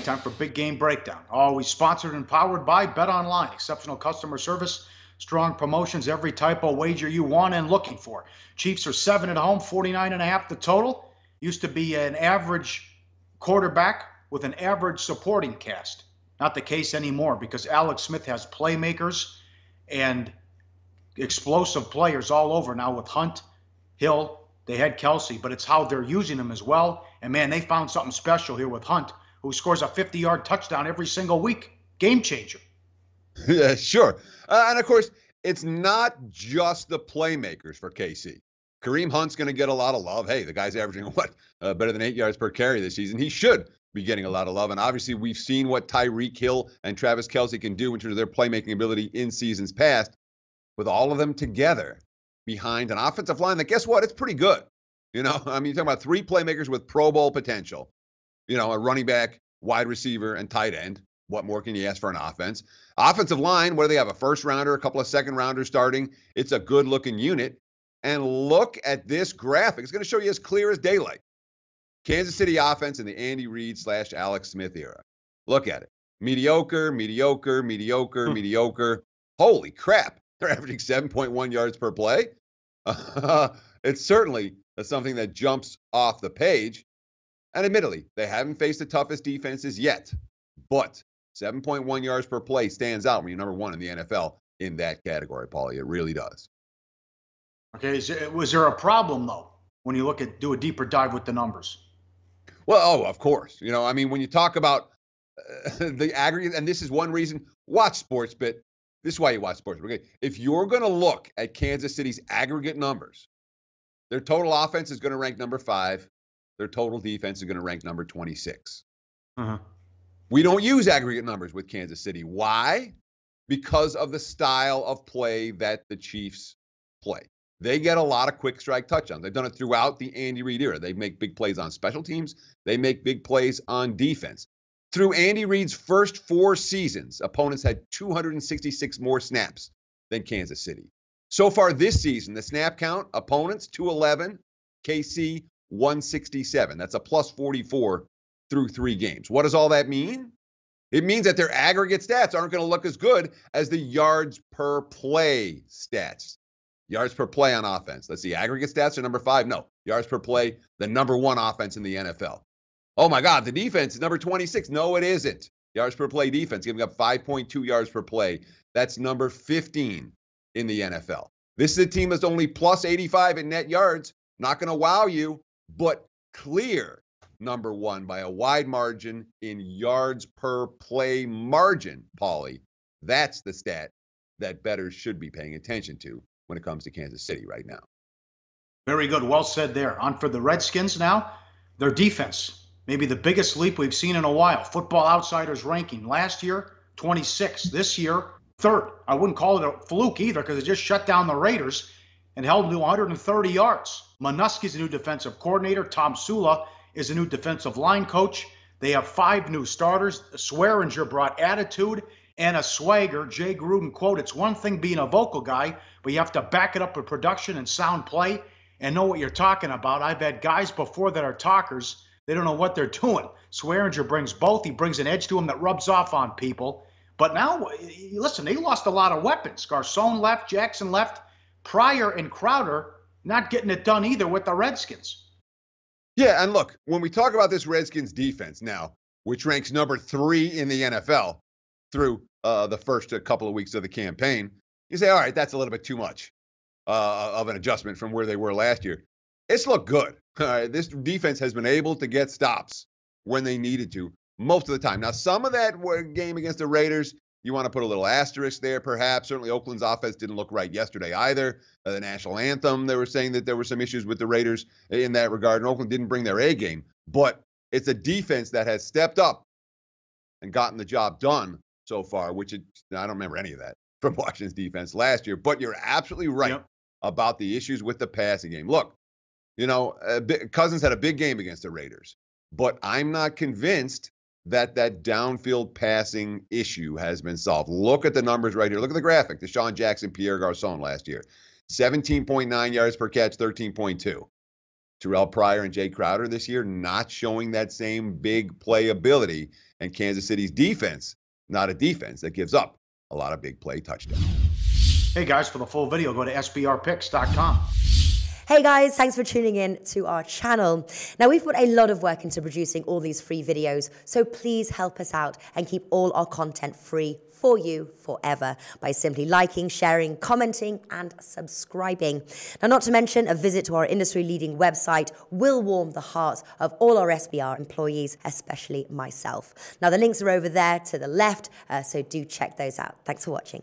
time for Big Game Breakdown. Always sponsored and powered by Bet Online. Exceptional customer service, strong promotions, every type of wager you want and looking for. Chiefs are 7 at home, 49.5 the total. Used to be an average quarterback with an average supporting cast. Not the case anymore because Alex Smith has playmakers and explosive players all over now with Hunt, Hill. They had Kelsey, but it's how they're using them as well. And, man, they found something special here with Hunt, who scores a 50-yard touchdown every single week. Game changer. Yeah, sure. And, of course, it's not just the playmakers for KC. Kareem Hunt's going to get a lot of love. Hey, the guy's averaging, better than 8 yards per carry this season. He should be getting a lot of love. And, obviously, we've seen what Tyreek Hill and Travis Kelce can do in terms of their playmaking ability in seasons past. With all of them together behind an offensive line that, guess what, it's pretty good. You know, I mean, you're talking about 3 playmakers with Pro Bowl potential. You know, a running back, wide receiver, and tight end. What more can you ask for an offense? Offensive line, what do they have? A first rounder, a couple of second rounders starting. It's a good looking unit. And look at this graphic. It's going to show you as clear as daylight. Kansas City offense in the Andy Reid / Alex Smith era. Look at it. Mediocre, mediocre, mediocre, mediocre. Holy crap. They're averaging 7.1 yards per play. It's certainly something that jumps off the page. And admittedly, they haven't faced the toughest defenses yet. But 7.1 yards per play stands out when you're number 1 in the NFL in that category, Pauly. It really does. Okay, was there a problem, though, when you do a deeper dive with the numbers? Well, of course. You know, I mean, when you talk about the aggregate, and this is one reason, watch sports, but this is why you watch sports. Okay? If you're going to look at Kansas City's aggregate numbers, their total offense is going to rank number 5. Their total defense is going to rank number 26. We don't use aggregate numbers with Kansas City. Why? Because of the style of play that the Chiefs play. They get a lot of quick strike touchdowns. They've done it throughout the Andy Reid era. They make big plays on special teams. They make big plays on defense. Through Andy Reid's first 4 seasons, opponents had 266 more snaps than Kansas City. So far this season, the snap count, opponents 211, KC 167. That's a plus 44 through 3 games. What does all that mean? It means that their aggregate stats aren't going to look as good as the yards per play stats. Yards per play on offense. Let's see, aggregate stats are number 5. No, yards per play, the number 1 offense in the NFL. Oh my God, the defense is number 26. No, it isn't. Yards per play defense, giving up 5.2 yards per play. That's number 15 in the NFL. This is a team that's only plus 85 in net yards. Not going to wow you, but clear number 1 by a wide margin in yards per play margin, Pauly. That's the stat that bettors should be paying attention to when it comes to Kansas City right now. Very good. Well said there. On for the Redskins now. Their defense. Maybe the biggest leap we've seen in a while. Football Outsiders ranking. Last year, 26th. This year, 3rd. I wouldn't call it a fluke either because it just shut down the Raiders and held them to 130 yards. Manuski's a new defensive coordinator. Tom Sula is a new defensive line coach. They have 5 new starters. Swearinger brought attitude and a swagger. Jay Gruden quote, "It's one thing being a vocal guy, but you have to back it up with production and sound play and know what you're talking about." I've had guys before that are talkers. They don't know what they're doing. Swearinger brings both. He brings an edge to him that rubs off on people. But now, listen, they lost a lot of weapons. Garcon left, Jackson left, Pryor and Crowder not getting it done either with the Redskins. Yeah, and look, when we talk about this Redskins defense now, which ranks number 3 in the NFL through the first couple of weeks of the campaign, you say, all right, that's a little bit too much of an adjustment from where they were last year. It's looked good. This defense has been able to get stops when they needed to most of the time. Now, some of that game against the Raiders, you want to put a little asterisk there, perhaps. Certainly, Oakland's offense didn't look right yesterday either. The national anthem, they were saying that there were some issues with the Raiders in that regard, and Oakland didn't bring their A game. But it's a defense that has stepped up and gotten the job done so far, I don't remember any of that from Washington's defense last year. But you're absolutely right about the issues with the passing game. Look, you know, Cousins had a big game against the Raiders, but I'm not convinced that downfield passing issue has been solved. Look at the numbers right here. Look at the graphic. Deshaun Jackson, Pierre Garcon last year. 17.9 yards per catch, 13.2. Terrell Pryor and Jay Crowder this year not showing that same big play ability, and Kansas City's defense, not a defense that gives up a lot of big play touchdowns. Hey guys, for the full video, go to sbrpicks.com. Hey guys, thanks for tuning in to our channel. Now, we've put a lot of work into producing all these free videos, so please help us out and keep all our content free for you forever by simply liking, sharing, commenting, and subscribing. Now, not to mention, a visit to our industry-leading website will warm the hearts of all our SBR employees, especially myself. Now, the links are over there to the left, so do check those out. Thanks for watching.